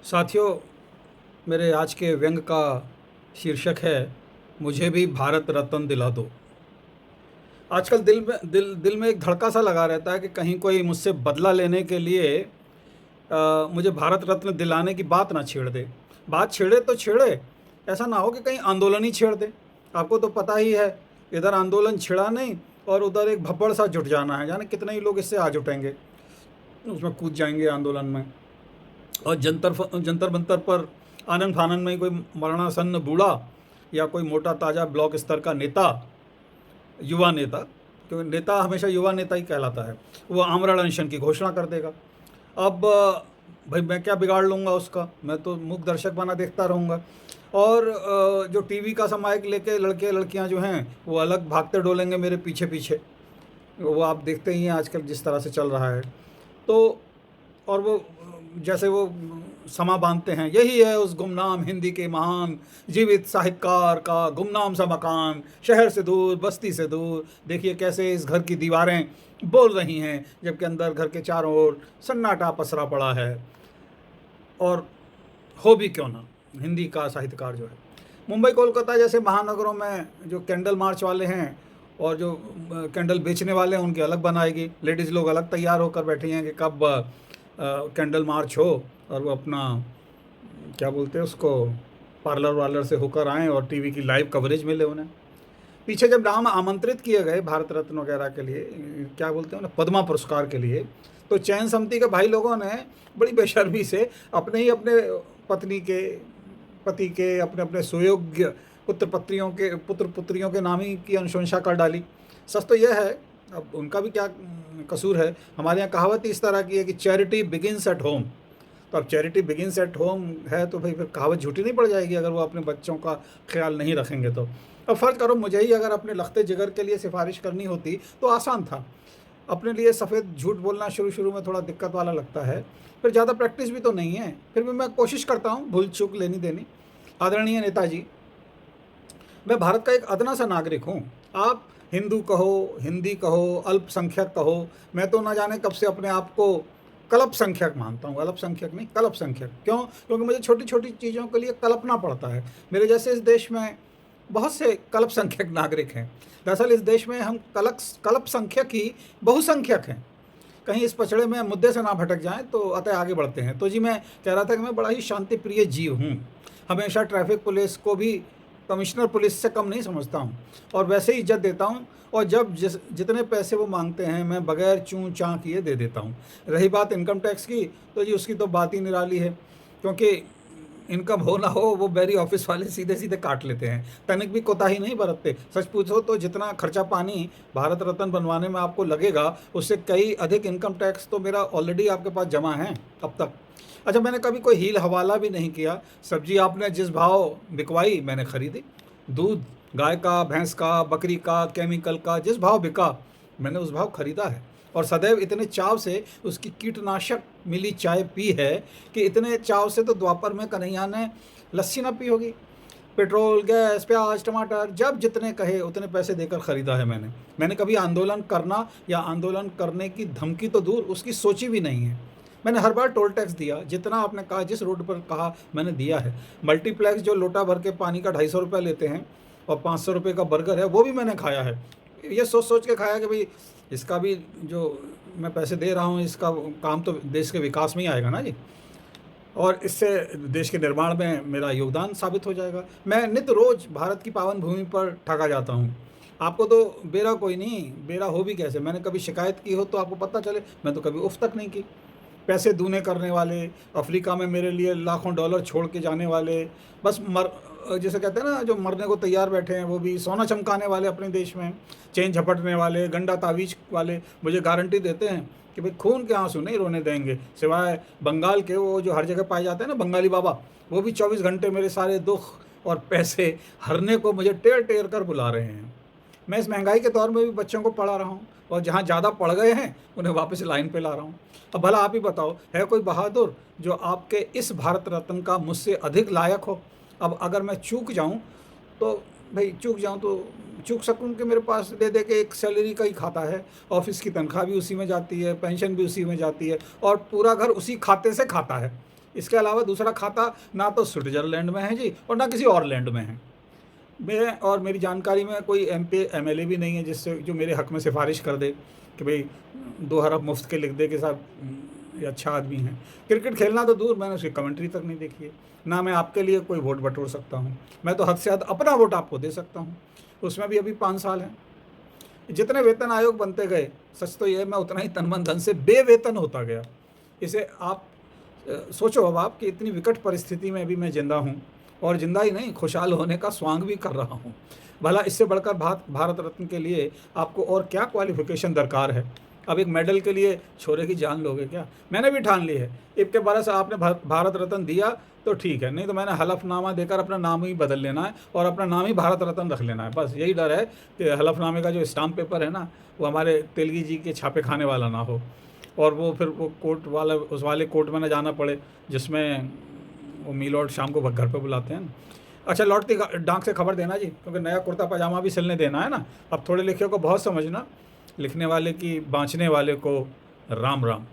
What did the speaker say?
साथियों, मेरे आज के व्यंग का शीर्षक है मुझे भी भारत रत्न दिला दो। आजकल दिल में एक धड़का सा लगा रहता है कि कहीं कोई मुझसे बदला लेने के लिए मुझे भारत रत्न दिलाने की बात ना छेड़ दे। बात छेड़े तो छेड़े, ऐसा ना हो कि कहीं आंदोलन ही छेड़ दे। आपको तो पता ही है, इधर आंदोलन छिड़ा नहीं और उधर एक भब्बड़ सा जुट जाना है। जाने कितने ही लोग इससे आ जुटेंगे, उसमें कूद जाएंगे आंदोलन में। और जंतर मंतर पर आनन फानन में ही कोई मरणासन्न बूढ़ा या कोई मोटा ताज़ा ब्लॉक स्तर का नेता, युवा नेता, क्योंकि नेता हमेशा युवा नेता ही कहलाता है, वो आमरण अनशन की घोषणा कर देगा। अब भाई मैं क्या बिगाड़ लूँगा उसका, मैं तो मूक दर्शक बना देखता रहूँगा। और जो टीवी का सा माइक लेके लड़के लड़कियाँ जो हैं वो अलग भागते डोलेंगे मेरे पीछे पीछे। वो आप देखते ही हैं आजकल जिस तरह से चल रहा है। तो और वो जैसे वो समा बांधते हैं, यही है उस गुमनाम हिंदी के महान जीवित साहित्यकार का गुमनाम सा मकान, शहर से दूर बस्ती से दूर। देखिए कैसे इस घर की दीवारें बोल रही हैं, जबकि अंदर घर के चारों ओर सन्नाटा पसरा पड़ा है। और हो भी क्यों ना, हिंदी का साहित्यकार जो है। मुंबई कोलकाता जैसे महानगरों में जो कैंडल मार्च वाले हैं और जो कैंडल बेचने वाले हैं उनकी अलग बनाएगी। लेडीज़ लोग अलग तैयार होकर बैठी हैं कि कब कैंडल मार्च हो और वो अपना क्या बोलते हैं उसको, पार्लर वार्लर से होकर आएँ और टीवी की लाइव कवरेज मिले उन्हें। पीछे जब नाम आमंत्रित किए गए भारत रत्न वगैरह के लिए, क्या बोलते हैं ना, पद्मा पुरस्कार के लिए, तो चयन समिति के भाई लोगों ने बड़ी बेशर्मी से अपने पत्नी के पति के अपने अपने सुयोग्य पुत्र पुत्रियों के नाम ही की अनुशंसा कर डाली। सच तो यह है, अब उनका भी क्या कसूर है। हमारे यहाँ कहावत ही इस तरह की है कि चैरिटी बिगिंस एट होम। तो अब चैरिटी बिगिंस एट होम है तो भाई फिर कहावत झूठी नहीं पड़ जाएगी अगर वो अपने बच्चों का ख्याल नहीं रखेंगे तो। अब फ़र्ज़ करो मुझे ही अगर अपने लखते जिगर के लिए सिफारिश करनी होती तो आसान था। अपने लिए सफ़ेद झूठ बोलना शुरू में थोड़ा दिक्कत वाला लगता है, फिर ज़्यादा प्रैक्टिस भी तो नहीं है, फिर भी मैं कोशिश करता हूँ भूल चूक लेनी देनी। आदरणीय नेताजी, मैं भारत का एक अदना सा नागरिक हूँ। आप हिंदू कहो, हिंदी कहो, अल्पसंख्यक कहो, मैं तो ना जाने कब से अपने आप को कल्पसंख्यक मानता हूँ। अल्पसंख्यक नहीं, कल्पसंख्यक। क्यों? क्योंकि मुझे छोटी छोटी चीज़ों के लिए कल्पना पड़ता है। मेरे जैसे इस देश में बहुत से कल्पसंख्यक नागरिक हैं। दरअसल इस देश में हम कल्पसंख्यक ही बहुसंख्यक हैं। कहीं इस पचड़े में मुद्दे से ना भटक जाएं तो अतः आगे बढ़ते हैं। तो जी मैं कह रहा था कि मैं बड़ा ही शांति प्रिय जीव हूँ। हमेशा ट्रैफिक पुलिस को भी कमिश्नर पुलिस से कम नहीं समझता हूँ और वैसे ही इज्जत देता हूँ। और जब जितने पैसे वो मांगते हैं मैं बगैर चूँ चाँ किए दे देता हूँ। रही बात इनकम टैक्स की, तो जी उसकी तो बात ही निराली है, क्योंकि इनकम हो ना हो वो बैरी ऑफिस वाले सीधे सीधे काट लेते हैं, तनिक भी कोताही नहीं बरतते। सच पूछो तो जितना खर्चा पानी भारत रत्न बनवाने में आपको लगेगा उससे कई अधिक इनकम टैक्स तो मेरा ऑलरेडी आपके पास जमा है अब तक। अच्छा, मैंने कभी कोई हील हवाला भी नहीं किया। सब्जी आपने जिस भाव बिकवाई मैंने खरीदी। दूध गाय का, भैंस का, बकरी का, केमिकल का जिस भाव बिका मैंने उस भाव खरीदा है। और सदैव इतने चाव से उसकी कीटनाशक मिली चाय पी है कि इतने चाव से तो द्वापर में कन्हैया ने लस्सी ना पी होगी। पेट्रोल, गैस, प्याज, टमाटर जब जितने कहे उतने पैसे देकर ख़रीदा है मैंने कभी आंदोलन करना या आंदोलन करने की धमकी तो दूर, उसकी सोची भी नहीं है। मैंने हर बार टोल टैक्स दिया, जितना आपने कहा, जिस रोड पर कहा मैंने दिया है। मल्टीप्लेक्स जो लोटा भर के पानी का 250 रुपये लेते हैं और 500 रुपये का बर्गर है वो भी मैंने खाया है। ये सोच सोच के खाया कि भाई इसका भी जो मैं पैसे दे रहा हूँ इसका काम तो देश के विकास में ही आएगा ना जी, और इससे देश के निर्माण में मेरा योगदान साबित हो जाएगा। मैं नित्य रोज़ भारत की पावन भूमि पर ठगा जाता हूँ। आपको तो बेरा कोई नहीं, बेरा हो भी कैसे। मैंने कभी शिकायत की हो तो आपको पता चले, मैं तो कभी उफ तक नहीं की। पैसे दूने करने वाले, अफ्रीका में मेरे लिए लाखों डॉलर छोड़ के जाने वाले, बस जैसे कहते हैं ना, जो मरने को तैयार बैठे हैं, वो भी सोना चमकाने वाले अपने देश में, चेन झपटने वाले, गंडा तावीज वाले मुझे गारंटी देते हैं कि भाई खून के आंसू नहीं रोने देंगे। सिवाय बंगाल के वो जो हर जगह पाए जाते हैं ना बंगाली बाबा, वो भी 24 घंटे मेरे सारे दुख और पैसे हरने को मुझे टेर टेर कर बुला रहे हैं। मैं इस महंगाई के दौर में भी बच्चों को पढ़ा रहा हूँ और जहाँ ज़्यादा पढ़ गए हैं उन्हें वापस लाइन पे ला रहा हूँ। अब भला आप ही बताओ, है कोई बहादुर जो आपके इस भारत रत्न का मुझसे अधिक लायक हो? अब अगर मैं चूक जाऊँ तो भाई चूक सकूँ कि मेरे पास दे दे के एक सैलरी का ही खाता है, ऑफिस की तनख्वाह भी उसी में जाती है, पेंशन भी उसी में जाती है और पूरा घर उसी खाते से खाता है। इसके अलावा दूसरा खाता ना तो स्विट्ज़रलैंड में है जी और ना किसी और लैंड में है। मैं और मेरी जानकारी में कोई एमपी एमएलए भी नहीं है जिससे जो मेरे हक़ में सिफारिश कर दे कि भाई 2 हरफ मुफ्त के लिख दे कि साहब ये अच्छा आदमी है। क्रिकेट खेलना तो दूर, मैंने उसकी कमेंट्री तक नहीं देखी है। ना मैं आपके लिए कोई वोट बटोर सकता हूँ, मैं तो हद से हद अपना वोट आपको दे सकता हूँ, उसमें भी अभी 5 साल हैं। जितने वेतन आयोग बनते गए, सच तो ये है मैं उतना ही तन मन धन से बेवेतन होता गया। इसे आप सोचो अब आप कि इतनी विकट परिस्थिति में भी मैं ज़िंदा हूँ और ज़िंदा ही नहीं, खुशहाल होने का स्वांग भी कर रहा हूँ। भला इससे बढ़कर भारत रत्न के लिए आपको और क्या क्वालिफ़िकेशन दरकार है? अब एक मेडल के लिए छोरे की जान लोगे क्या? मैंने भी ठान ली है, इब के बरस आपने भारत रत्न दिया तो ठीक है, नहीं तो मैंने हलफनामा देकर अपना नाम ही बदल लेना है और अपना नाम ही भारत रत्न रख लेना है। बस यही डर है कि हलफनामे का जो स्टाम्प पेपर है ना, वो हमारे तेलगी जी के छापे खाने वाला ना हो और वो फिर वो कोर्ट वाला उस वाले कोर्ट में ना जाना पड़े जिसमें वो मीलॉर्ड शाम को घर पे बुलाते हैं ना। अच्छा, लौटती डाक से खबर देना जी, क्योंकि नया कुर्ता पजामा भी सिलने देना है ना। अब थोड़े लिखे को बहुत समझना, लिखने वाले की बाँचने वाले को राम राम।